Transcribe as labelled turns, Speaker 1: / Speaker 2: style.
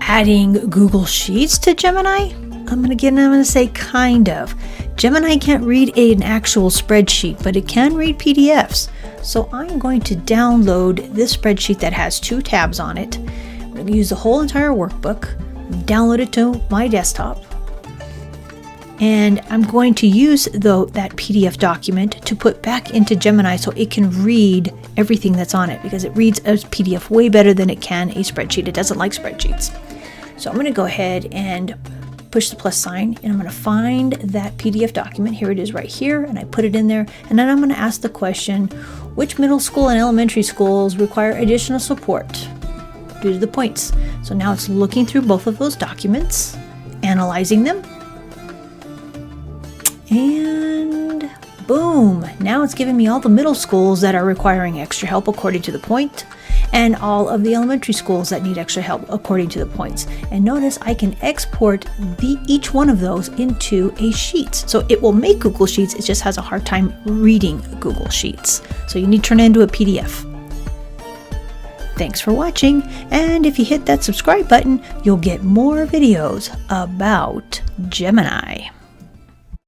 Speaker 1: adding Google Sheets to Gemini? I'm going to say kind of. Gemini can't read an actual spreadsheet, but it can read PDFs. So I'm going to download this spreadsheet that has 2 tabs on it. I'm going to use the whole entire workbook, download it to my desktop, and I'm going to use that PDF document to put back into Gemini so it can read everything that's on it, because it reads a PDF way better than it can a spreadsheet. It doesn't like spreadsheets. So I'm going to go ahead and push the plus sign, and I'm going to find that PDF document. Here it is right here, and I put it in there, and then I'm going to ask the question, which middle school and elementary schools require additional support due to the points? So now it's looking through both of those documents, analyzing them, and boom, now it's giving me all the middle schools that are requiring extra help according to the point, and all of the elementary schools that need extra help according to the points. And notice I can export each one of those into a sheet. So it will make Google Sheets, it just has a hard time reading Google Sheets. So you need to turn it into a PDF. Thanks for watching, and if you hit that subscribe button, you'll get more videos about Gemini.